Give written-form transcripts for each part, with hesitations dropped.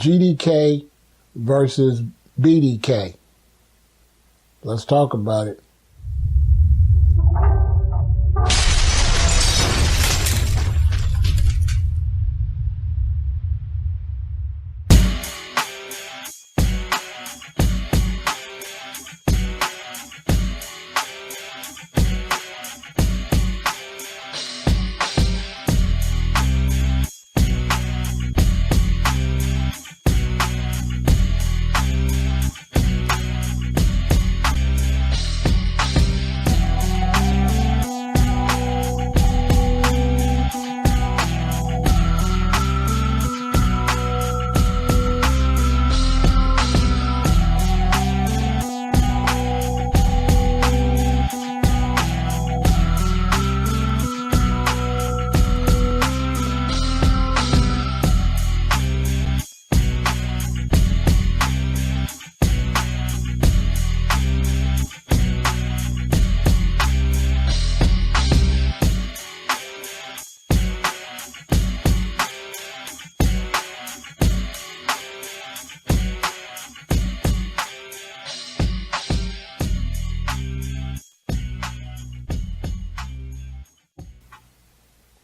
GDK versus BDK. Let's talk about it.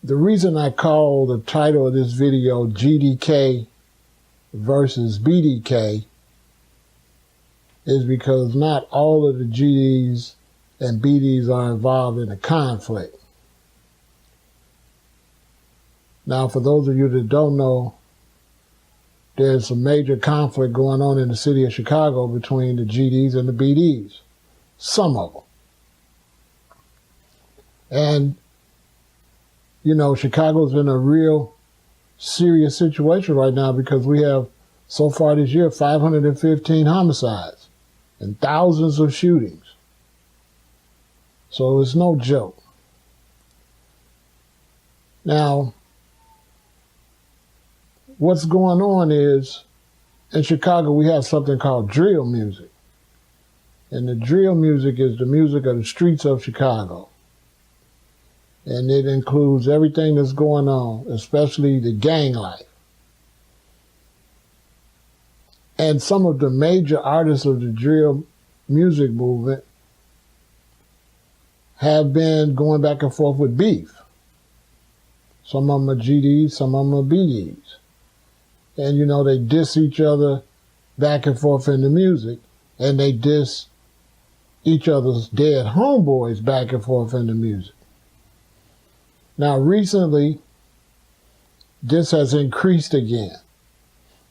The reason I call the title of this video GDK versus BDK is because not all of the GDs and BDs are involved in a conflict. Now, for those of you that don't know, there's a major conflict going on in the city of Chicago between the GDs and the BDs, some of them. And you know, Chicago's in a real serious situation right now because we have, so far this year, 515 homicides and thousands of shootings. So it's no joke. Now, what's going on is, in Chicago, we have something called drill music. And the drill music is the music of the streets of Chicago. And it includes everything that's going on, especially the gang life. And some of the major artists of the drill music movement have been going back and forth with beef. Some of them are GDs, some of them are BDs. And, you know, they diss each other back and forth in the music, and they diss each other's dead homeboys back and forth in the music. Now, recently, this has increased again.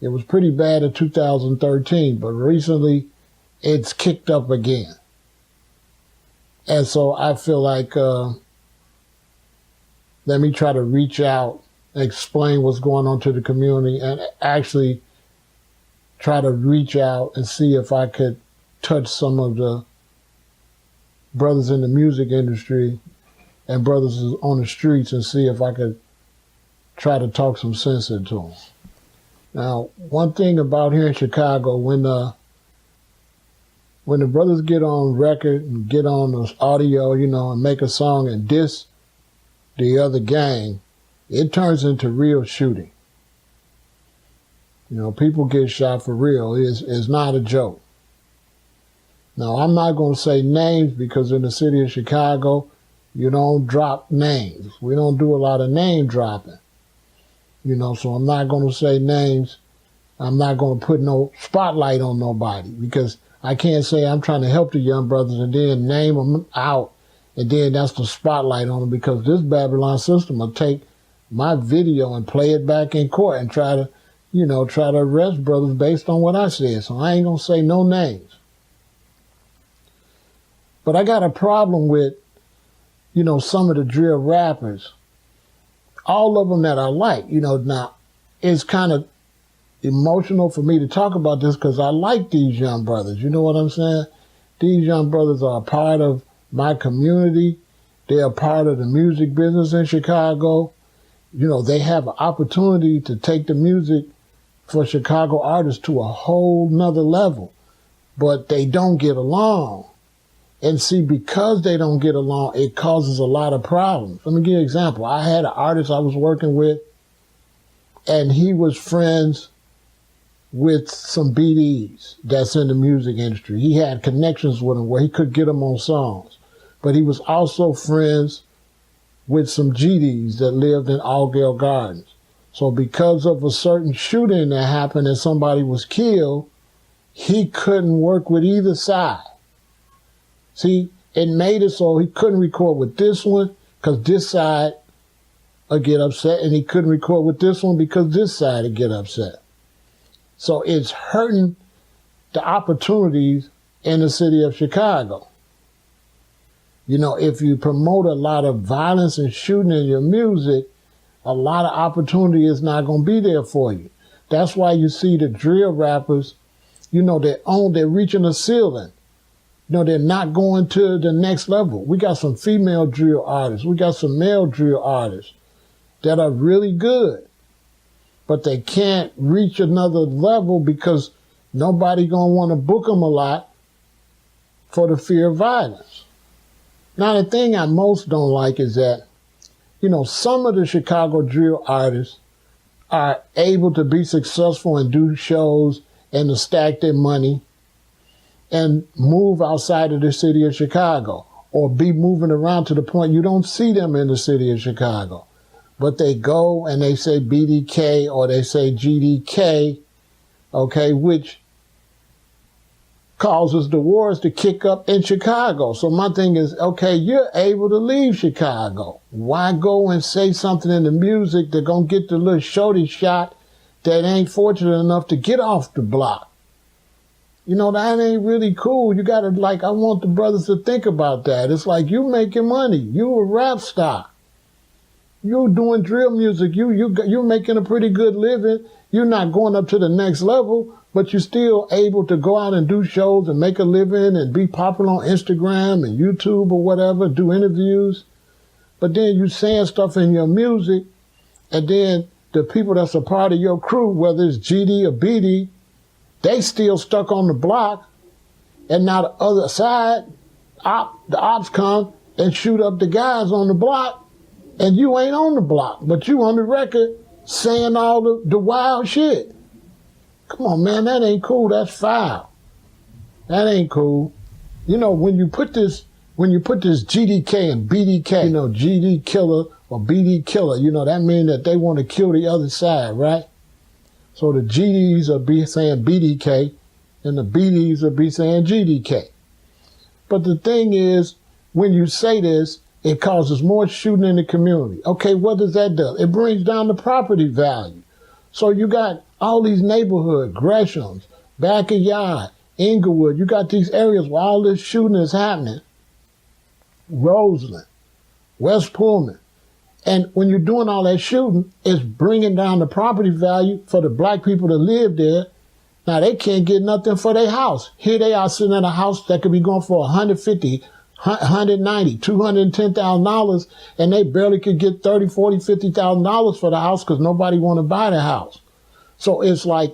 It was pretty bad in 2013, but recently it's kicked up again. And so I feel like, let me try to reach out, explain what's going on to the community, and actually try to reach out and see if I could touch some of the brothers in the music industry and brothers on the streets and see if I could try to talk some sense into them. Now, one thing about here in Chicago, when the brothers get on record and get on the audio, you know, and make a song and diss the other gang, it turns into real shooting. You know, people get shot for real. It's not a joke. Now, I'm not going to say names because in the city of Chicago, you don't drop names. We don't do a lot of name dropping. You know, so I'm not going to say names. I'm not going to put no spotlight on nobody because I can't say I'm trying to help the young brothers and then name them out and then that's the spotlight on them because this Babylon system will take my video and play it back in court and try to arrest brothers based on what I said. So I ain't going to say no names. But I got a problem with, you know, some of the drill rappers, all of them that I like, you know. Now, it's kind of emotional for me to talk about this because I like these young brothers. You know what I'm saying? These young brothers are a part of my community. They're a part of the music business in Chicago. You know, they have an opportunity to take the music for Chicago artists to a whole nother level, but they don't get along. And see, because they don't get along, it causes a lot of problems. Let me give you an example. I had an artist I was working with, and he was friends with some BDs that's in the music industry. He had connections with them where he could get them on songs. But he was also friends with some GDs that lived in Allgale Gardens. So because of a certain shooting that happened and somebody was killed, he couldn't work with either side. See, it made it so he couldn't record with this one because this side would get upset, and he couldn't record with this one because this side would get upset. So it's hurting the opportunities in the city of Chicago. You know, if you promote a lot of violence and shooting in your music, a lot of opportunity is not going to be there for you. That's why you see the drill rappers, you know, they're reaching a ceiling. You know, they're not going to the next level. We got some female drill artists. We got some male drill artists that are really good, but they can't reach another level because nobody going to want to book them a lot for the fear of violence. Now, the thing I most don't like is that, you know, some of the Chicago drill artists are able to be successful and do shows and to stack their money and move outside of the city of Chicago, or be moving around to the point you don't see them in the city of Chicago. But they go and they say BDK or they say GDK, okay, which causes the wars to kick up in Chicago. So my thing is, okay, you're able to leave Chicago. Why go and say something in the music that's going to get the little shorty shot that ain't fortunate enough to get off the block? You know, that ain't really cool. You got to, like, I want the brothers to think about that. It's like, you making money. You a rap star. You doing drill music. You making a pretty good living. You're not going up to the next level, but you're still able to go out and do shows and make a living and be popular on Instagram and YouTube or whatever, do interviews. But then you saying stuff in your music, and then the people that's a part of your crew, whether it's GD or BD, they still stuck on the block, and now the other side, the ops come and shoot up the guys on the block, and you ain't on the block, but you on the record saying all the wild shit. Come on, man, that ain't cool. That's foul. That ain't cool. You know, when you put this GDK and BDK, you know, GD killer or BD killer, you know, that means that they want to kill the other side, right? So the GDs will be saying BDK, and the BDs will be saying GDK. But the thing is, when you say this, it causes more shooting in the community. Okay, what does that do? It brings down the property value. So you got all these neighborhoods, Gresham's, Backyard, Inglewood. You got these areas where all this shooting is happening. Roseland, West Pullman. And when you're doing all that shooting, it's bringing down the property value for the black people that live there. Now, they can't get nothing for their house. Here they are sitting at a house that could be going for $150, $190, $210,000, and they barely could get $30, $40, $50,000 for the house because nobody want to buy the house. So it's like,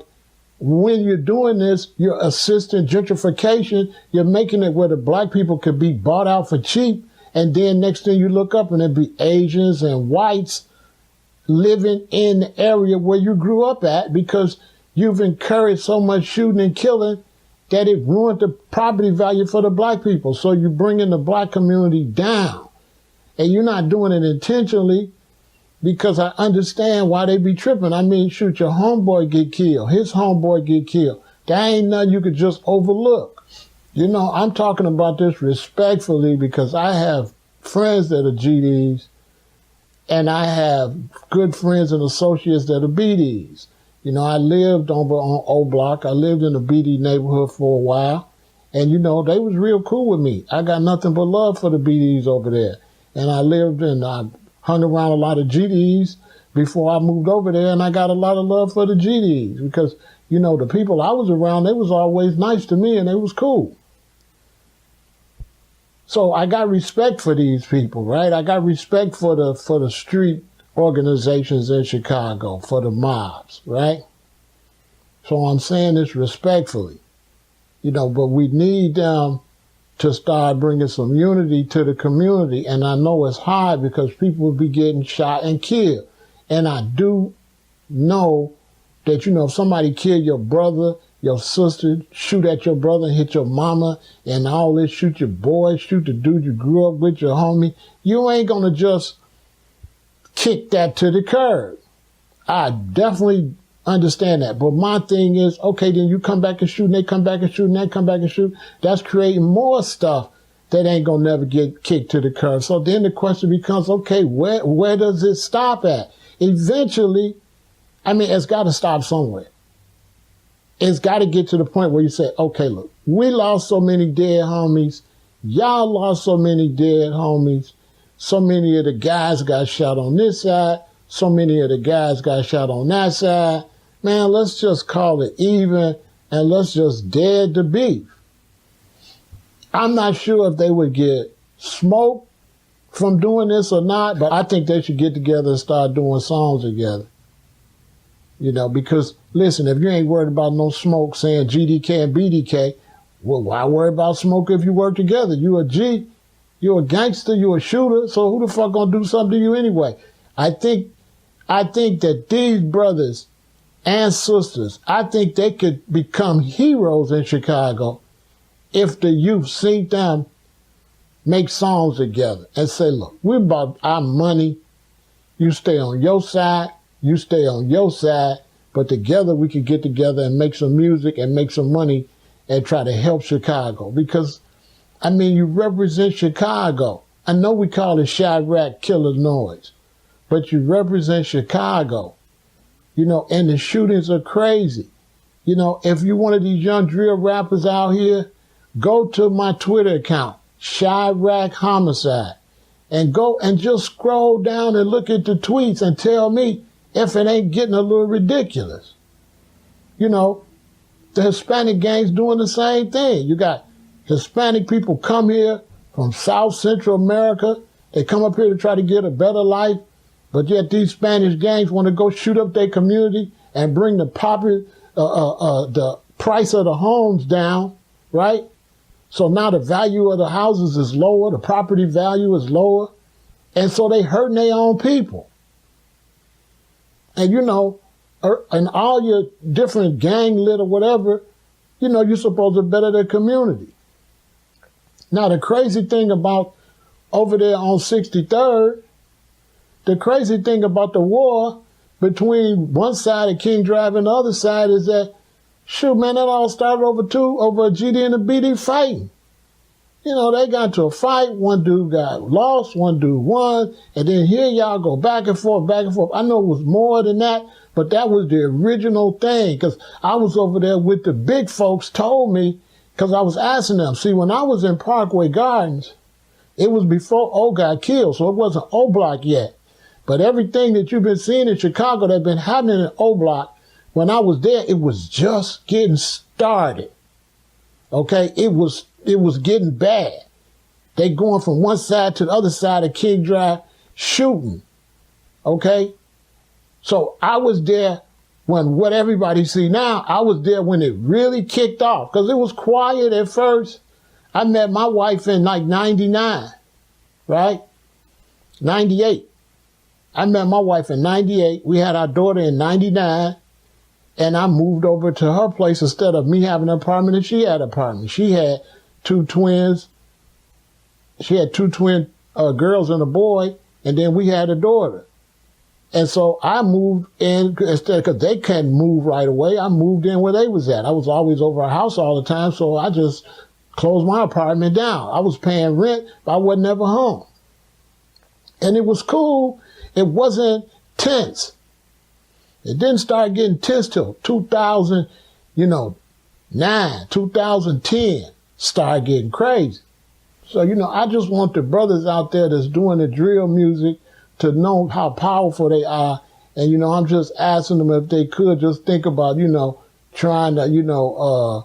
when you're doing this, you're assisting gentrification. You're making it where the black people could be bought out for cheap. And then next thing you look up and it'd be Asians and whites living in the area where you grew up at because you've encouraged so much shooting and killing that it ruined the property value for the black people. So you're bringing the black community down. And you're not doing it intentionally because I understand why they be tripping. I mean, shoot, your homeboy get killed. His homeboy get killed. That ain't nothing you could just overlook. You know, I'm talking about this respectfully because I have friends that are GDs and I have good friends and associates that are BDs. You know, I lived on O Block. I lived in the BD neighborhood for a while. And, you know, they was real cool with me. I got nothing but love for the BDs over there. And I hung around a lot of GDs before I moved over there, and I got a lot of love for the GDs because, you know, the people I was around, they was always nice to me and they was cool. So I got respect for these people, right? I got respect for the street organizations in Chicago, for the mobs, right? So I'm saying this respectfully, you know, but we need them to start bringing some unity to the community. And I know it's hard because people will be getting shot and killed. And I do know that, you know, if somebody kill your brother, your sister, shoot at your brother and hit your mama and all this, shoot your boy, shoot the dude you grew up with, your homie, you ain't going to just kick that to the curb. I definitely understand that. But my thing is, okay, then you come back and shoot, and they come back and shoot, and they come back and shoot. That's creating more stuff that ain't going to never get kicked to the curb. So then the question becomes, okay, where does it stop at? Eventually, I mean, it's got to stop somewhere. It's got to get to the point where you say, okay, look, we lost so many dead homies. Y'all lost so many dead homies. So many of the guys got shot on this side. So many of the guys got shot on that side. Man, let's just call it even and let's just dead the beef. I'm not sure if they would get smoked from doing this or not, but I think they should get together and start doing songs together. You know, because, listen, if you ain't worried about no smoke saying GDK and BDK, well, why worry about smoke if you work together? You a G, you a gangster, you a shooter, so who the fuck gonna do something to you anyway? I think that these brothers and sisters, I think they could become heroes in Chicago if the youth see them make songs together and say, look, we're about our money. You stay on your side. You stay on your side, but together we could get together and make some music and make some money and try to help Chicago. Because, I mean, you represent Chicago. I know we call it Chiraq killer noise, but you represent Chicago. You know, and the shootings are crazy. You know, if you're one of these young drill rappers out here, go to my Twitter account, Chiraq Homicide, and go and just scroll down and look at the tweets and tell me if it ain't getting a little ridiculous. You know, the Hispanic gangs doing the same thing. You got Hispanic people come here from South Central America. They come up here to try to get a better life, but yet these Spanish gangs want to go shoot up their community and bring the price of the homes down, right? So now the value of the houses is lower, the property value is lower, and so they hurting their own people. And, you know, and all your different gang lit or whatever, you know, you're supposed to better the community. Now, the crazy thing about over there on 63rd, the crazy thing about the war between one side of King Drive and the other side is that, shoot, man, that all started over a GD and a BD fighting. You know, they got into a fight. One dude got lost, one dude won, and then here y'all go back and forth, back and forth. I know it was more than that, but that was the original thing, because I was over there with the big folks told me, because I was asking them. See, when I was in Parkway Gardens, it was before O got killed, so it wasn't O Block yet. But everything that you've been seeing in Chicago that's been happening in O Block, when I was there, it was just getting started. Okay, it was getting bad. They going from one side to the other side of King Drive shooting. Okay? So I was there when what everybody see now, I was there when it really kicked off. Because it was quiet at first. I met my wife in like 99, right? 98. I met my wife in 98. We had our daughter in 99. And I moved over to her place instead of me having an apartment, and she had an apartment. She had two twins. She had two twin girls and a boy, and then we had a daughter. And so I moved in, instead, because they couldn't move right away, I moved in where they was at. I was always over our house all the time, so I just closed my apartment down. I was paying rent, but I wasn't ever home. And it was cool. It wasn't tense. It didn't start getting tense till 2009, 2010, started getting crazy. So, you know, I just want the brothers out there that's doing the drill music to know how powerful they are. And, you know, I'm just asking them if they could just think about, you know, trying to,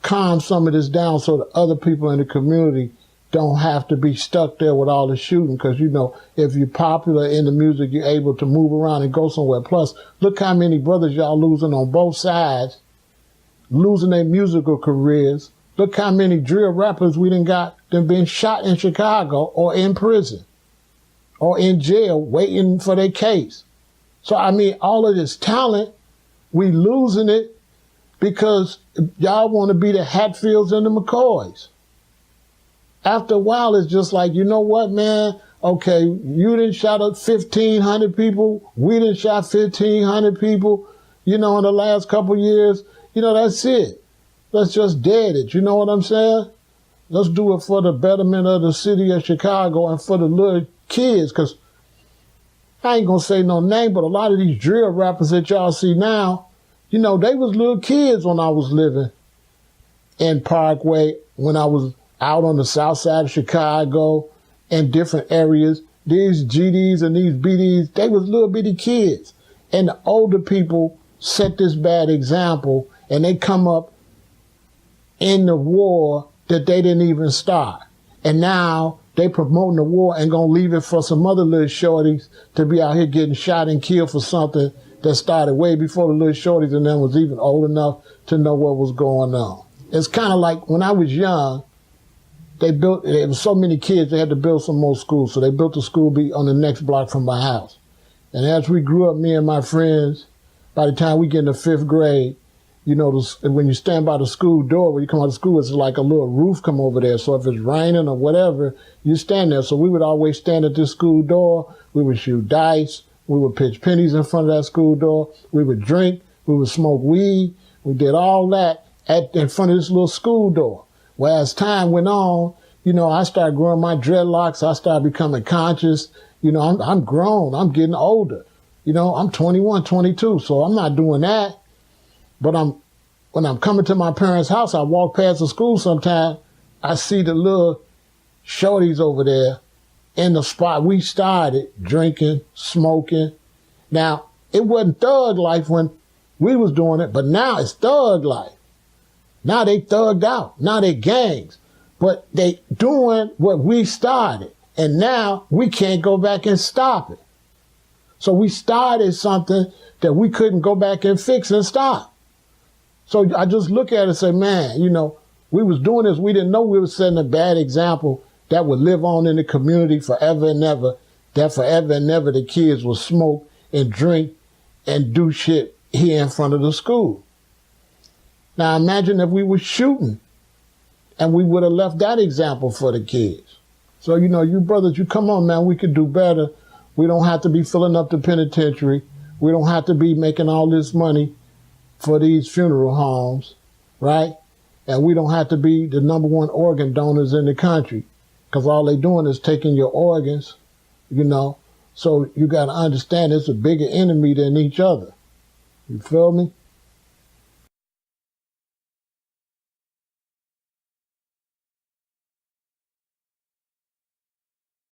calm some of this down so that other people in the community don't have to be stuck there with all the shooting. Because, you know, if you're popular in the music, you're able to move around and go somewhere. Plus, look how many brothers y'all losing on both sides, losing their musical careers. Look how many drill rappers we done got them being shot in Chicago or in prison or in jail waiting for their case. So, I mean, all of this talent, We losing it because y'all want to be the Hatfields and the McCoys. After a while, it's just like, you know what, man? Okay, you didn't shot up 1,500 people. We didn't shot 1,500 people, in the last couple years. That's it. Let's just dead it. You know what I'm saying? Let's do it for the betterment of the city of Chicago and for the little kids. Because I ain't going to say no name, but a lot of these drill rappers that y'all see now, they was little kids when I was living in Parkway, when I was out on the south side of Chicago and different areas. These GDs and these BDs, they was little bitty kids. And the older people set this bad example, and they come up in the war that they didn't even start. And now they promoting the war and gonna leave it for some other little shorties to be out here getting shot and killed for something that started way before the little shorties and them was even old enough to know what was going on. It's kind of like when I was young, there was so many kids, they had to build some more schools. So they built a school on the next block from my house. And as we grew up, me and my friends, by the time we get into 5th grade, when you stand by the school door, when you come out of school, it's like a little roof come over there. So if it's raining or whatever, you stand there. So we would always stand at this school door. We would shoot dice. We would pitch pennies in front of that school door. We would drink. We would smoke weed. We did all that in front of this little school door. Well, as time went on, I started growing my dreadlocks. I started becoming conscious. I'm grown. I'm getting older. I'm 21, 22, so I'm not doing that. But when I'm coming to my parents' house, I walk past the school sometime, I see the little shorties over there in the spot we started drinking, smoking. Now, it wasn't thug life when we was doing it, but now it's thug life. Now they thugged out. Now they gangs. But they doing what we started. And now we can't go back and stop it. So we started something that we couldn't go back and fix and stop. So I just look at it and say, man, we was doing this. We didn't know we were setting a bad example that would live on in the community forever and ever. That forever and ever the kids will smoke and drink and do shit here in front of the school. Now imagine if we were shooting and we would have left that example for the kids. So, you brothers, you come on, man, we could do better. We don't have to be filling up the penitentiary. We don't have to be making all this money for these funeral homes, right? And we don't have to be the #1 organ donors in the country, because all they doing is taking your organs, So you got to understand it's a bigger enemy than each other. You feel me?